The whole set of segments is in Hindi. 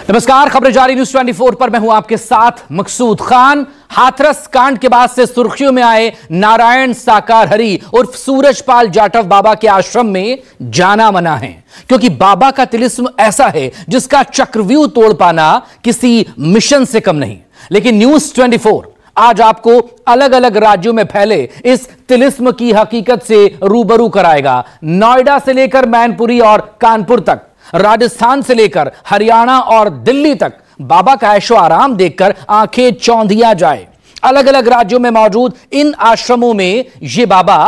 नमस्कार, खबरें जारी न्यूज 24 पर मैं हूं आपके साथ मकसूद खान। हाथरस कांड के बाद से सुर्खियों में आए नारायण साकार हरि उर्फ सूरजपाल जाटव बाबा के आश्रम में जाना मना है, क्योंकि बाबा का तिलिस्म ऐसा है जिसका चक्रव्यूह तोड़ पाना किसी मिशन से कम नहीं। लेकिन न्यूज 24 आज आपको अलग अलग राज्यों में फैले इस तिलिस्म की हकीकत से रूबरू कराएगा। नोएडा से लेकर मैनपुरी और कानपुर तक, राजस्थान से लेकर हरियाणा और दिल्ली तक बाबा का ऐशो आराम देखकर आंखें चौंधिया जाए। अलग अलग राज्यों में मौजूद इन आश्रमों में ये बाबा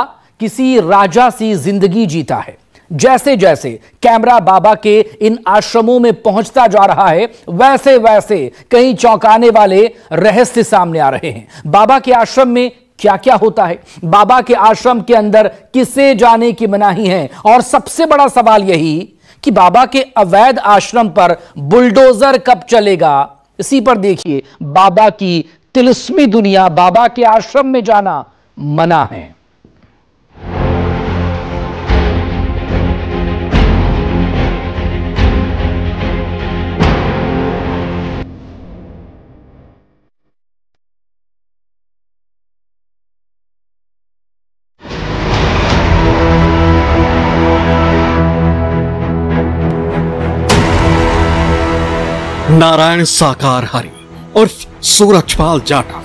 किसी राजा सी जिंदगी जीता है। जैसे जैसे कैमरा बाबा के इन आश्रमों में पहुंचता जा रहा है, वैसे वैसे कई चौंकाने वाले रहस्य सामने आ रहे हैं। बाबा के आश्रम में क्या क्या होता है, बाबा के आश्रम के अंदर किसे जाने की मनाही है, और सबसे बड़ा सवाल यही कि बाबा के अवैध आश्रम पर बुलडोजर कब चलेगा। इसी पर देखिए, बाबा की तिलिस्मी दुनिया, बाबा के आश्रम में जाना मना है। नारायण साकार हरि उर्फ सूरजपाल जाटव,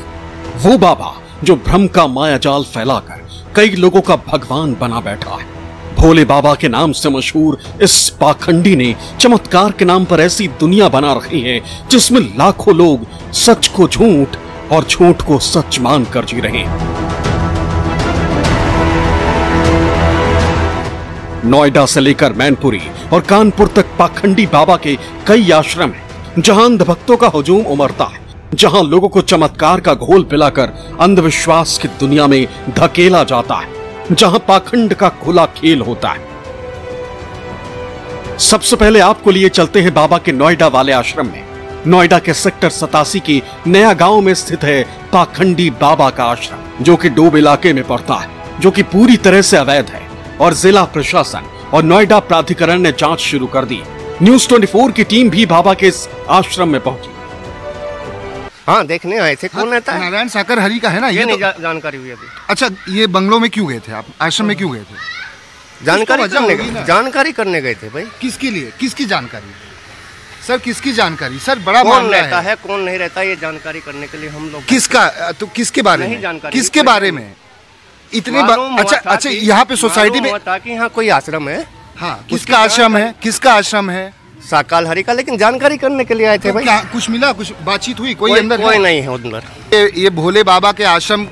वो बाबा जो भ्रम का मायाजाल फैलाकर कई लोगों का भगवान बना बैठा है। भोले बाबा के नाम से मशहूर इस पाखंडी ने चमत्कार के नाम पर ऐसी दुनिया बना रखी है जिसमें लाखों लोग सच को झूठ और झूठ को सच मानकर जी रहे हैं। नोएडा से लेकर मैनपुरी और कानपुर तक पाखंडी बाबा के कई आश्रम हैं, जहां अंधभक्तों का हुजूम उमड़ता है, जहां लोगों को चमत्कार का घोल पिलाकर अंधविश्वास की दुनिया में धकेला जाता है, जहां पाखंड का खुला खेल होता है। सबसे पहले आपको लिए चलते हैं बाबा के नोएडा वाले आश्रम में। नोएडा के सेक्टर 87 की नया गांव में स्थित है पाखंडी बाबा का आश्रम, जो कि डोब इलाके में पड़ता है, जो कि पूरी तरह से अवैध है, और जिला प्रशासन और नोएडा प्राधिकरण ने जांच शुरू कर दी। न्यूज 24 की टीम भी बाबा के इस आश्रम में पहुंची। हाँ, देखने आए थे। कौन रहता है? नारायण साकार हरि का है ना? ये नहीं जानकारी हुई अभी। अच्छा, ये बंगलों में क्यों गए थे आप? आश्रम में क्यों गए थे? जानकारी करने गए थे भाई। किसके लिए? किसकी जानकारी सर? किसकी जानकारी सर? बड़ा कौन रहता है, कौन नहीं रहता, ये जानकारी करने के लिए हम लोग। किसका? तो किसके बारे में जानकारी? किसके बारे में इतनी? अच्छा, यहाँ पे सोसाइटी में ताकि यहाँ कोई आश्रम है। हाँ, किसका आश्रम है? किसका आश्रम है? साकार हरि का। लेकिन जानकारी करने के लिए आए थे भाई। क्या कुछ मिला? कुछ बातचीत हुई? कोई अंदर? कोई नहीं है अंदर। ये भोले बाबा के आश्रम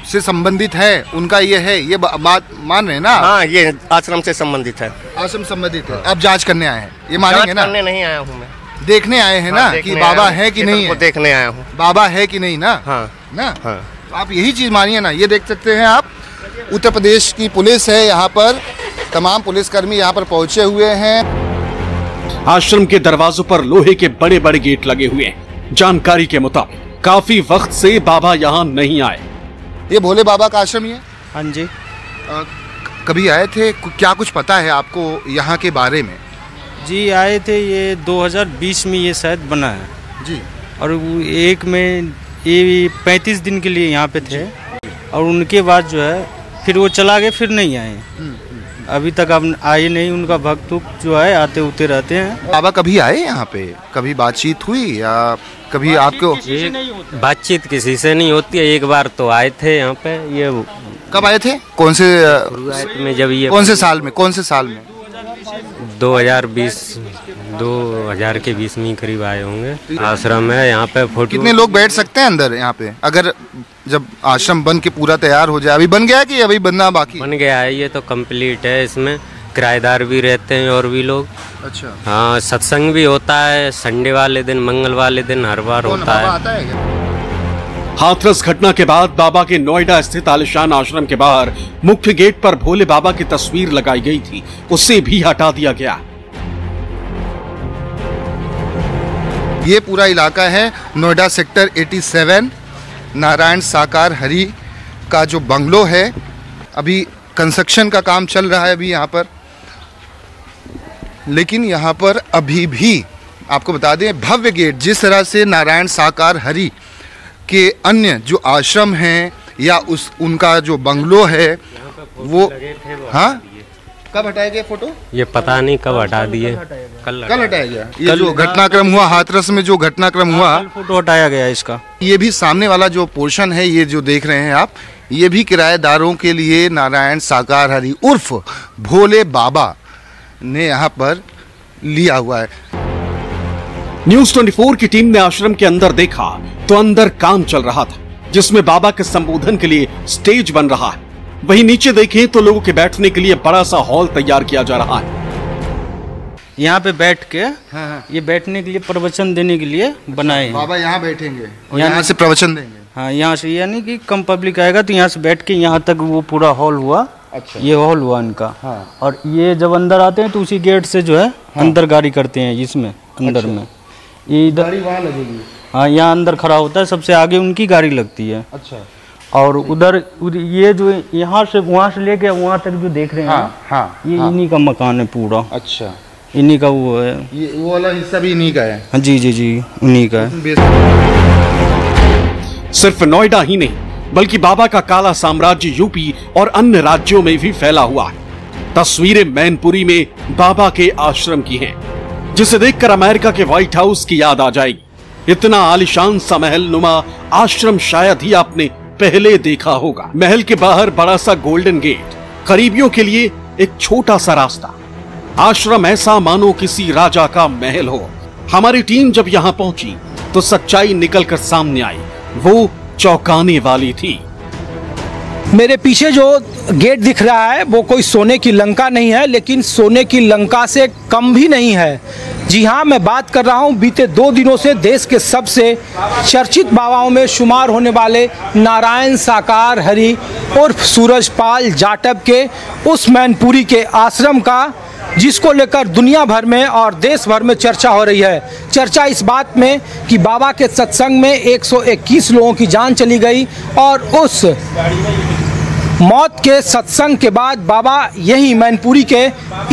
से संबंधित है, उनका ये है, ये बात मान रहे हैं ना? हाँ, ये आश्रम से संबंधित है। आश्रम संबंधित है। अब जांच करने आए हैं, ये मानेंगे ना? करने नहीं आया हूँ मैं, देखने आए हैं ना कि बाबा है कि नहीं है। देखने आया हूँ बाबा है कि नहीं ना? हाँ ना? हाँ। तो आप यही चीज मानिए ना। ये देख सकते हैं आप, उत्तर प्रदेश की पुलिस है यहाँ पर, तमाम पुलिसकर्मी यहाँ पर पहुंचे हुए हैं। आश्रम के दरवाजों पर लोहे के बड़े बड़े गेट लगे हुए हैं। जानकारी के मुताबिक काफी वक्त से बाबा यहाँ नहीं आए। ये भोले बाबा का आश्रम ही है? हाँ जी। कभी आए थे? क्या कुछ पता है आपको यहाँ के बारे में? जी आए थे, ये 2020 में ये शायद बना है जी। और एक में ये 35 दिन के लिए यहाँ पे थे, और उनके बाद जो है फिर वो चला गए, फिर नहीं आए। अभी तक अब आए नहीं। उनका भक्त जो है आते उते रहते हैं। बाबा कभी आए यहाँ पे? कभी बातचीत हुई या कभी आपको? बातचीत किसी से नहीं होती है। एक बार तो आए थे यहाँ पे। ये कब आए थे? कौन से में? जब ये कौन से साल में? कौन से साल में? 2020 के 20 में करीब आए होंगे। आश्रम है यहाँ पे। फोटो कितने लोग बैठ सकते हैं अंदर यहाँ पे? अगर जब आश्रम बन के पूरा तैयार हो जाए, अभी बन गया है कि अभी बनना बाकी? बन गया है, ये तो कंप्लीट है। इसमें किराएदार भी रहते हैं और भी लोग। अच्छा। हाँ, सत्संग भी होता है संडे वाले दिन, मंगल वाले दिन, हर बार होता है। आता है क्या? हाथरस घटना के बाद बाबा के नोएडा स्थित आलिशान आश्रम के बाहर मुख्य गेट पर भोले बाबा की तस्वीर लगाई गई थी, उसे भी हटा दिया गया। ये पूरा इलाका है नोएडा सेक्टर 87, नारायण साकार हरि का जो बंगलो है। अभी कंस्ट्रक्शन का काम चल रहा है अभी यहाँ पर, लेकिन यहाँ पर अभी भी आपको बता दें, भव्य गेट, जिस तरह से नारायण साकार हरि के अन्य जो आश्रम हैं या उनका जो बंगलो है वो, हाँ, कब हटाया गया फोटो? ये पता नहीं कब हटा दिए, कल हटाया गया। ये जो घटनाक्रम हुआ हाथरस में, जो घटनाक्रम हुआ, फोटो हटाया गया इसका। ये भी सामने वाला जो पोर्शन है, ये जो देख रहे हैं आप, ये भी किराएदारों के लिए नारायण साकार हरि उर्फ भोले बाबा ने यहाँ पर लिया हुआ है। न्यूज 24 की टीम ने आश्रम के अंदर देखा तो अंदर काम चल रहा था, जिसमें बाबा के संबोधन के लिए स्टेज बन रहा है। वहीं नीचे देखें तो लोगों के बैठने के लिए बड़ा सा हॉल तैयार किया जा रहा है। यहाँ पे बैठ के ये बैठने के लिए, प्रवचन देने के लिए बनाए हैं। बाबा यहाँ बैठेंगे और यहाँ से प्रवचन देंगे। हाँ, यहाँ से, यानी कि कम पब्लिक आएगा तो यहाँ से बैठ के यहाँ तक वो पूरा हॉल हुआ। अच्छा, ये हॉल हुआ इनका। हाँ। और ये जब अंदर आते हैं तो उसी गेट से जो है अंदर गाड़ी करते हैं, इसमें अंदर। अच्छा। में ये इधर वहाँ लगेगी। हाँ, यहाँ अंदर खड़ा होता है, सबसे आगे उनकी गाड़ी लगती है। अच्छा। और उधर ये जो यहाँ से वहाँ से लेके वहाँ तक जो देख रहे हैं, हाँ, ये इन्हीं का मकान है पूरा। अच्छा, इन्हीं का वो है, ये वो वाला हिस्सा भी इन्हीं का है। हाँ जी जी जी, उन्हीं का है। सिर्फ नोएडा ही नहीं बल्कि बाबा का काला साम्राज्य यूपी और अन्य राज्यों में भी फैला हुआ है। तस्वीरें मैनपुरी में बाबा के आश्रम की हैं, जिसे देखकर अमेरिका के व्हाइट हाउस की याद आ जाएगी। इतना आलीशान सा महल नुमा आश्रम शायद ही आपने पहले देखा होगा। महल के बाहर बड़ा सा गोल्डन गेट, करीबियों के लिए एक छोटा सा रास्ता। आश्रम ऐसा मानो किसी राजा का महल हो। हमारी टीम जब यहाँ पहुंची तो सच्चाई निकलकर सामने आई। वो चौंकाने वाली थी। मेरे पीछे जो गेट दिख रहा है वो कोई सोने की लंका नहीं है, लेकिन सोने की लंका से कम भी नहीं है। जी हाँ, मैं बात कर रहा हूँ बीते 2 दिनों से देश के सबसे चर्चित बाबाओं में शुमार होने वाले नारायण साकार हरि उर्फ सूरजपाल जाटव के उस मैनपुरी के आश्रम का, जिसको लेकर दुनिया भर में और देश भर में चर्चा हो रही है। चर्चा इस बात में कि बाबा के सत्संग में 121 लोगों की जान चली गई और उस मौत के सत्संग के बाद बाबा यही मैनपुरी के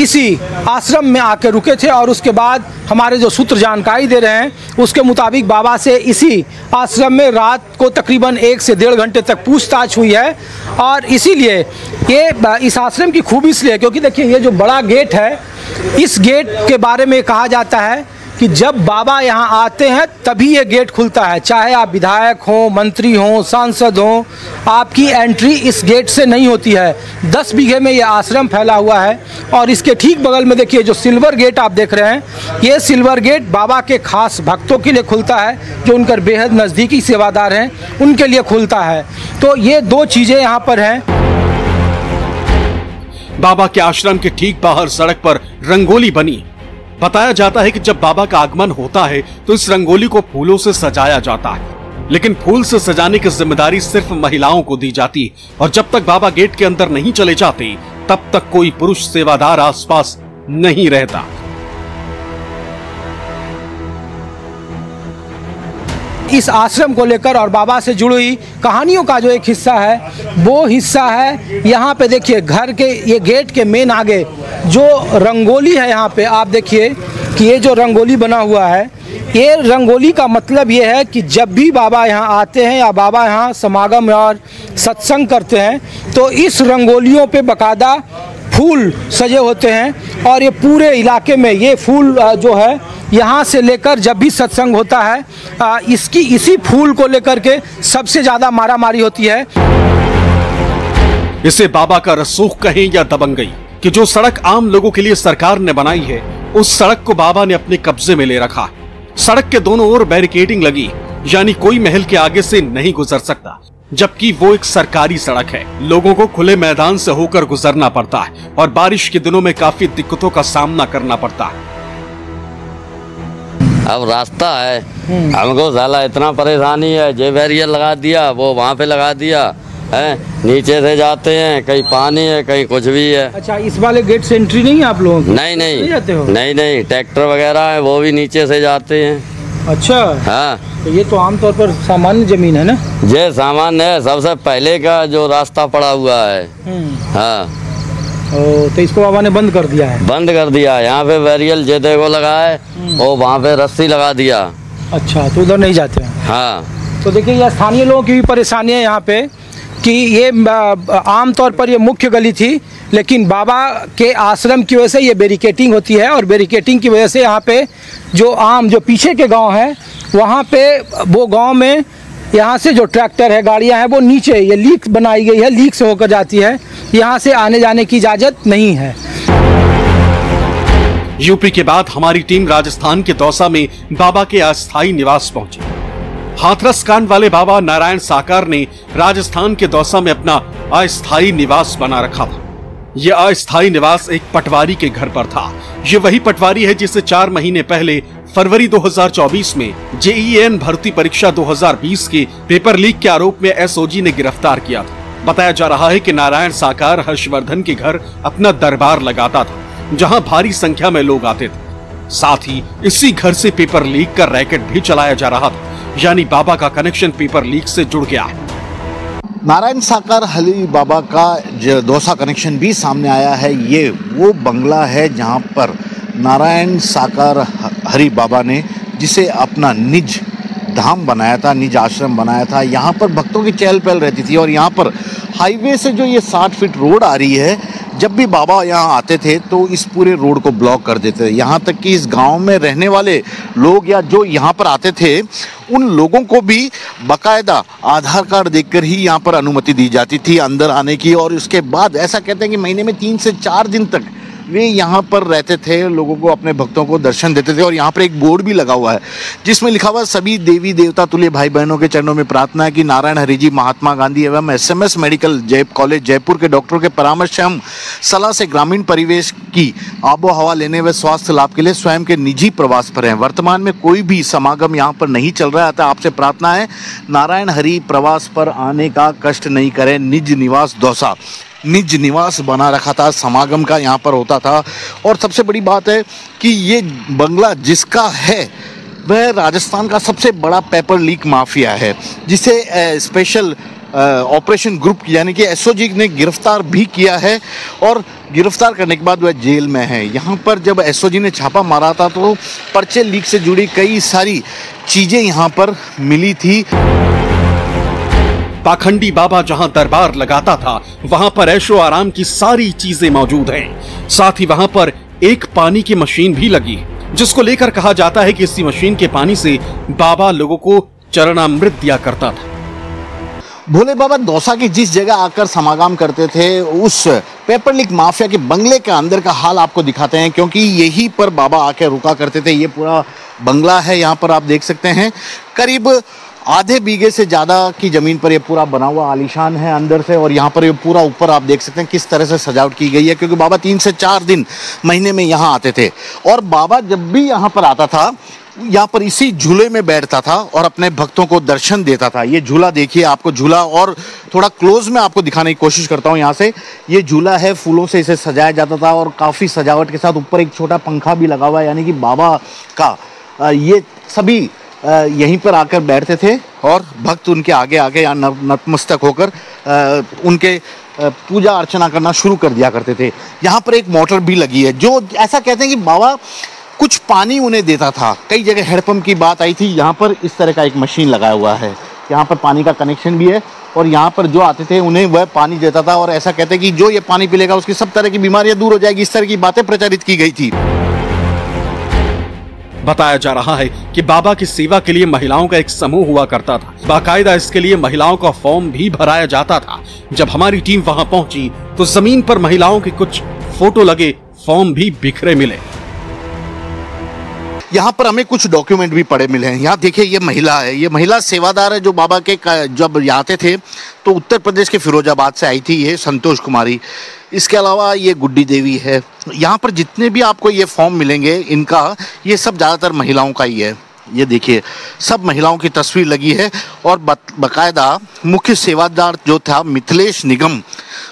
इसी आश्रम में आके रुके थे। और उसके बाद हमारे जो सूत्र जानकारी दे रहे हैं उसके मुताबिक बाबा से इसी आश्रम में रात को तकरीबन 1 से 1.5 घंटे तक पूछताछ हुई है। और इसीलिए ये इस आश्रम की खूबी इसलिए क्योंकि देखिए ये जो बड़ा गेट है, इस गेट के बारे में कहा जाता है कि जब बाबा यहाँ आते हैं तभी ये गेट खुलता है। चाहे आप विधायक हो, मंत्री हो, सांसद हो, आपकी एंट्री इस गेट से नहीं होती है। 10 बीघे में ये आश्रम फैला हुआ है। और इसके ठीक बगल में देखिए जो सिल्वर गेट आप देख रहे हैं, ये सिल्वर गेट बाबा के खास भक्तों के लिए खुलता है, जो उनकर बेहद नज़दीकी सेवादार हैं उनके लिए खुलता है। तो ये 2 चीज़ें यहाँ पर हैं। बाबा के आश्रम के ठीक बाहर सड़क पर रंगोली बनी। बताया जाता है कि जब बाबा का आगमन होता है तो इस रंगोली को फूलों से सजाया जाता है, लेकिन फूल से सजाने की जिम्मेदारी सिर्फ महिलाओं को दी जाती है। और जब तक बाबा गेट के अंदर नहीं चले जाते तब तक कोई पुरुष सेवादार आसपास नहीं रहता। इस आश्रम को लेकर और बाबा से जुड़ी हुई कहानियों का जो एक हिस्सा है वो हिस्सा है यहाँ पे देखिए घर के ये गेट के मेन आगे जो रंगोली है। यहाँ पे आप देखिए कि ये जो रंगोली बना हुआ है, ये रंगोली का मतलब ये है कि जब भी बाबा यहाँ आते हैं या बाबा यहाँ समागम और सत्संग करते हैं तो इस रंगोलियों पे बाकायदा फूल सजे होते हैं। और ये पूरे इलाके में ये फूल जो है यहाँ से लेकर जब भी सत्संग होता है इसी फूल को लेकर के सबसे ज़्यादा मारामारी होती है। इसे बाबा का रसूख कहें या दबंगई कि जो सड़क आम लोगों के लिए सरकार ने बनाई है, उस सड़क को बाबा ने अपने कब्जे में ले रखा। सड़क के दोनों ओर बैरिकेडिंग लगी, यानी कोई महल के आगे से नहीं गुजर सकता, जबकि वो एक सरकारी सड़क है। लोगों को खुले मैदान से होकर गुजरना पड़ता है और बारिश के दिनों में काफी दिक्कतों का सामना करना पड़ता है। अब रास्ता है, हमको साला इतना परेशानी है। जे बैरियर लगा दिया, वो वहाँ पे लगा दिया है, नीचे से जाते हैं, कहीं पानी है कहीं कुछ भी है। अच्छा, इस वाले गेट से एंट्री नहीं है आप लोगों की? नहीं जाते हो? नहीं, ट्रैक्टर वगैरह है वो भी नीचे से जाते हैं। अच्छा, हाँ, तो ये तो आमतौर पर सामान्य जमीन है ना? ये सामान्य है, सबसे पहले का जो रास्ता पड़ा हुआ है। हाँ, तो इसको बाबा ने बंद कर दिया है? बंद कर दिया। यहाँ पे बैरियल जेते को लगा है और वहाँ पे रस्सी लगा दिया। अच्छा, तो उधर नहीं जाते हैं? हाँ। तो देखिए, यह स्थानीय लोगों की भी परेशानी है यहाँ पे कि ये आमतौर पर ये मुख्य गली थी, लेकिन बाबा के आश्रम की वजह से ये बैरिकेटिंग होती है, और बैरिकेटिंग की वजह से यहाँ पे जो पीछे के गांव हैं वहाँ पे वो गांव में यहाँ से जो ट्रैक्टर है, गाड़ियाँ हैं, वो नीचे ये लीक बनाई गई है, लीक से होकर जाती है, यहाँ से आने जाने की इजाज़त नहीं है। यूपी के बाद हमारी टीम राजस्थान के दौसा में बाबा के अस्थायी निवास पहुंची। हाथरस कांड वाले बाबा नारायण साकार ने राजस्थान के दौसा में अपना अस्थायी निवास बना रखा था। यह अस्थायी निवास एक पटवारी के घर पर था। ये वही पटवारी है जिसे 4 महीने पहले फरवरी 2024 में JEN भर्ती परीक्षा 2020 के पेपर लीक के आरोप में SOG ने गिरफ्तार किया था। बताया जा रहा है कि नारायण साकार हर्षवर्धन के घर अपना दरबार लगाता था, जहां भारी संख्या में लोग आते थे। साथ ही इसी घर से पेपर लीक का रैकेट भी चलाया जा रहा था, यानी बाबा का कनेक्शन पेपर लीक से जुड़ गया है। नारायण साकार हरी बाबा का जो दौसा कनेक्शन भी सामने आया है। ये वो बंगला है जहां पर नारायण साकार हरी बाबा ने जिसे अपना निज धाम बनाया था, निज आश्रम बनाया था। यहाँ पर भक्तों की चहल पहल रहती थी, और यहाँ पर हाईवे से जो ये 60 फीट रोड आ रही है, जब भी बाबा यहाँ आते थे तो इस पूरे रोड को ब्लॉक कर देते थे। यहाँ तक कि इस गांव में रहने वाले लोग या जो यहाँ पर आते थे, उन लोगों को भी बाकायदा आधार कार्ड देखकर ही यहाँ पर अनुमति दी जाती थी अंदर आने की। और उसके बाद ऐसा कहते हैं कि महीने में 3 से 4 दिन तक वे यहाँ पर रहते थे, लोगों को, अपने भक्तों को दर्शन देते थे। और यहाँ पर एक बोर्ड भी लगा हुआ है जिसमें लिखा हुआ है, सभी देवी देवता तुल्य भाई बहनों के चरणों में प्रार्थना है कि नारायण हरि जी महात्मा गांधी एवं SMS मेडिकल कॉलेज जयपुर के डॉक्टरों के परामर्श एवं सलाह से ग्रामीण परिवेश की आबो हवा लेने व स्वास्थ्य लाभ के लिए स्वयं के निजी प्रवास पर हैं। वर्तमान में कोई भी समागम यहाँ पर नहीं चल रहा है, अतः आपसे प्रार्थना है नारायण हरि प्रवास पर आने का कष्ट नहीं करें। निज निवास दौसा, निज निवास बना रखा था, समागम का यहाँ पर होता था। और सबसे बड़ी बात है कि ये बंगला जिसका है वह राजस्थान का सबसे बड़ा पेपर लीक माफिया है, जिसे स्पेशल ऑपरेशन ग्रुप यानी कि SOG ने गिरफ्तार भी किया है, और गिरफ्तार करने के बाद वह जेल में है। यहाँ पर जब SOG ने छापा मारा था तो पर्चे लीक से जुड़ी कई सारी चीज़ें यहाँ पर मिली थी। पाखंडी बाबा जहां दरबार लगाता था, वहां पर ऐशो आराम की सारी चीजें मौजूद हैं। साथ ही वहां पर एक पानी की मशीन भी लगी, जिसको लेकर कहा जाता है कि इसी मशीन के पानी से बाबा लोगों को चरणामृत दिया करता था। भोले बाबा दौसा की जिस जगह आकर समागम करते थे, उस पेपर लीक माफिया के बंगले के अंदर का हाल आपको दिखाते हैं, क्योंकि यहीं पर बाबा आकर रुका करते थे। ये पूरा बंगला है, यहाँ पर आप देख सकते हैं, करीब आधे बीघे से ज़्यादा की ज़मीन पर ये पूरा बना हुआ आलीशान है अंदर से। और यहाँ पर ये पूरा ऊपर आप देख सकते हैं किस तरह से सजावट की गई है, क्योंकि बाबा 3 से 4 दिन महीने में यहाँ आते थे। और बाबा जब भी यहाँ पर आता था, यहाँ पर इसी झूले में बैठता था और अपने भक्तों को दर्शन देता था। ये झूला देखिए, आपको झूला और थोड़ा क्लोज में आपको दिखाने की कोशिश करता हूँ। यहाँ से ये झूला है, फूलों से इसे सजाया जाता था, और काफ़ी सजावट के साथ ऊपर एक छोटा पंखा भी लगा हुआ है, यानी कि बाबा का ये सभी यहीं पर आकर बैठते थे, और भक्त उनके आगे आगे या नतमस्तक होकर उनके पूजा अर्चना करना शुरू कर दिया करते थे। यहाँ पर एक मोटर भी लगी है, जो ऐसा कहते हैं कि बाबा कुछ पानी उन्हें देता था। कई जगह हैंडपंप की बात आई थी, यहाँ पर इस तरह का एक मशीन लगाया हुआ है, यहाँ पर पानी का कनेक्शन भी है, और यहाँ पर जो आते थे उन्हें वह पानी देता था। और ऐसा कहते हैं कि जो ये पानी पी लेगा उसकी सब तरह की बीमारियां दूर हो जाएगी, इस तरह की बातें प्रचारित की गई थी। बताया जा रहा है कि बाबा की सेवा के लिए महिलाओं का एक समूह हुआ करता था। बाकायदा इसके लिए महिलाओं का फॉर्म भी भराया जाता था। जब हमारी टीम वहां पहुंची तो जमीन पर महिलाओं के कुछ फोटो लगे फॉर्म भी बिखरे मिले। यहाँ पर हमें कुछ डॉक्यूमेंट भी पड़े मिले हैं। यहाँ देखिए, ये महिला है, ये महिला सेवादार है, जो बाबा के जब आते थे तो उत्तर प्रदेश के फिरोजाबाद से आई थी, ये संतोष कुमारी। इसके अलावा ये गुड्डी देवी है। यहाँ पर जितने भी आपको ये फॉर्म मिलेंगे इनका, ये सब ज़्यादातर महिलाओं का ही है। ये देखिए, सब महिलाओं की तस्वीर लगी है, और बाकायदा मुख्य सेवादार जो था मिथिलेश निगम,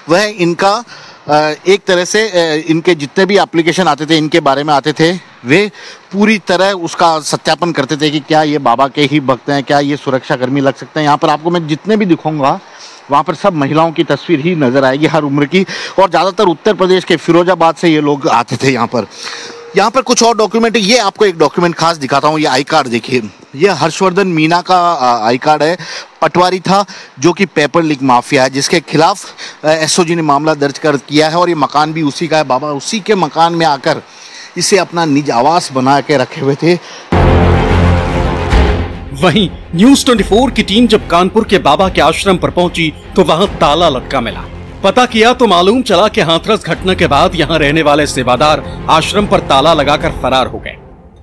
वह इनका एक तरह से इनके जितने भी एप्लीकेशन आते थे, इनके बारे में आते थे, वे पूरी तरह उसका सत्यापन करते थे कि क्या ये बाबा के ही भक्त हैं, क्या ये सुरक्षा कर्मी लग सकते हैं। यहाँ पर आपको मैं जितने भी दिखाऊंगा वहाँ पर सब महिलाओं की तस्वीर ही नजर आएगी, हर उम्र की, और ज़्यादातर उत्तर प्रदेश के फिरोजाबाद से ये लोग आते थे यहाँ पर। यहाँ पर कुछ और डॉक्यूमेंट, ये आपको एक डॉक्यूमेंट खास दिखाता हूँ, ये आई कार्ड देखिए, ये हर्षवर्धन मीना का आई कार्ड है। पटवारी था जो कि पेपर लीक माफिया है, जिसके खिलाफ एसओजी ने मामला दर्ज कर किया है, और ये मकान भी उसी का है। बाबा उसी के मकान में आकर इसे अपना निज आवास बना के रखे हुए थे। वहीं न्यूज 24 की टीम जब कानपुर के बाबा के आश्रम पर पहुंची तो वहां ताला लटका मिला। पता किया तो मालूम चला कि हाथरस घटना के बाद यहां रहने वाले सेवादार आश्रम पर ताला लगाकर फरार हो गए।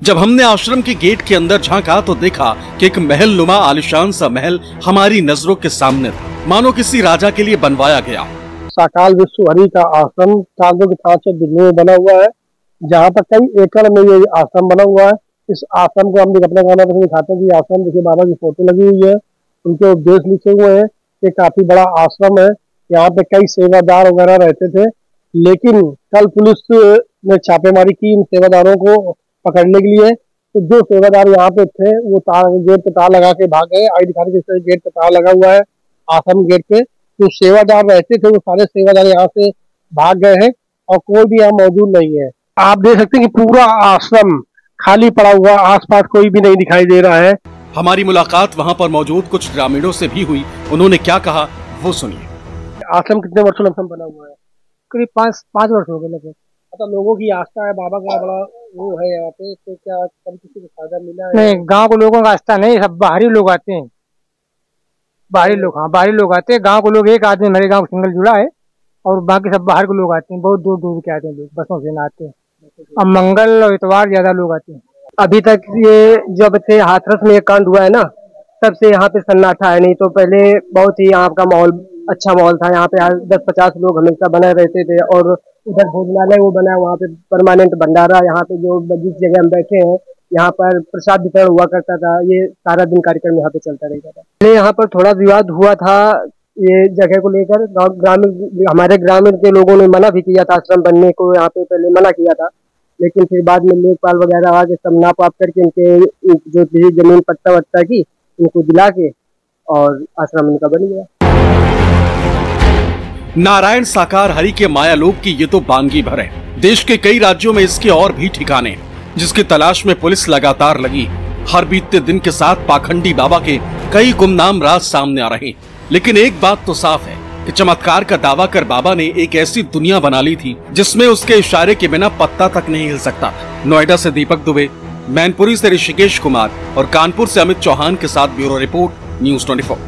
जब हमने आश्रम के गेट के अंदर झांका तो देखा कि एक महल नुमा आलिशान सा महल हमारी नजरों के सामने था, मानो किसी राजा के लिए बनवाया गया। साकाल विश्व हरि का आश्रम कानपुर के थाना दिल्ली में बना हुआ है, जहाँ पर कई एकड़ में ये आश्रम बना हुआ है। इस आश्रम को हम लोग अपने गाना पर दिखाते हैं कि आश्रम देखिए, बाबा की फोटो लगी हुई है, उनके उपदेश लिखे हुए हैं। ये काफी बड़ा आश्रम है, यहाँ पे कई सेवादार वगैरह रहते थे, लेकिन कल पुलिस ने छापेमारी की इन सेवादारों को पकड़ने के लिए। तो जो सेवादार यहाँ पे थे वो गेट पे ताला लगा के भाग गए। आई दिखा रही गेट पे ताला लगा हुआ है आश्रम गेट पे। जो सेवादार रहते थे वो सारे सेवादार यहाँ से भाग गए हैं और कोई भी यहाँ मौजूद नहीं है। आप देख सकते हैं कि पूरा आश्रम खाली पड़ा हुआ, आसपास कोई भी नहीं दिखाई दे रहा है। हमारी मुलाकात वहां पर मौजूद कुछ ग्रामीणों से भी हुई, उन्होंने क्या कहा वो सुनिए। आश्रम कितने वर्षों लमसम बना हुआ है? करीब 5 वर्ष हो गए लगभग। अच्छा, लोगों की आस्था है, बाबा का बड़ा वो है यहाँ पे, तो क्या कभी किसी को फायदा मिला है? नहीं, गांव के लोगों का आस्था नहीं, सब बाहरी लोग आते हैं। बाहरी लोग, हाँ बाहरी लोग आते हैं। गांव के लोग, एक आदमी मेरे गांव सिंगल जुड़ा है, और बाकी सब बाहर के लोग आते हैं, बहुत दूर दूर के आते हैं लोग, बसों से ना आते हैं। अब मंगल और इतवार ज्यादा लोग आते हैं। अभी तक ये जब से हाथरस में एक कांड हुआ है ना, तब से यहाँ पे सन्नाटा है। नहीं तो पहले बहुत ही यहाँ का माहौल अच्छा माहौल था। यहाँ पे 10-50 लोग हमेशा बने रहते थे, और उधर भोजनालय वो बना है, वहाँ पे परमानेंट भंडारा, यहाँ पे जो जिस जगह हम बैठे हैं यहाँ पर प्रसाद वितरण हुआ करता था। ये सारा दिन कार्यक्रम यहाँ पे चलता रहता था। पहले यहाँ पर थोड़ा विवाद हुआ था ये जगह को लेकर। हमारे ग्रामीण के लोगों ने मना भी किया था आश्रम बनने को, यहाँ पे पहले मना किया था, लेकिन फिर बाद में लेखपाल वगैरह आके सब नाप आप करके इनके जो जमीन पट्टा वट्टा की उनको दिला के और आश्रम इनका बन गया। नारायण साकार हरि के मायालोक की ये तो बानगी भर है। देश के कई राज्यों में इसके और भी ठिकाने हैं, जिसकी तलाश में पुलिस लगातार लगी। हर बीतते दिन के साथ पाखंडी बाबा के कई गुमनाम राज सामने आ रहे हैं, लेकिन एक बात तो साफ है कि चमत्कार का दावा कर बाबा ने एक ऐसी दुनिया बना ली थी जिसमें उसके इशारे के बिना पत्ता तक नहीं हिल सकता। नोएडा से दीपक दुबे, मैनपुरी से ऋषिकेश कुमार और कानपुर से अमित चौहान के साथ ब्यूरो रिपोर्ट, न्यूज 24।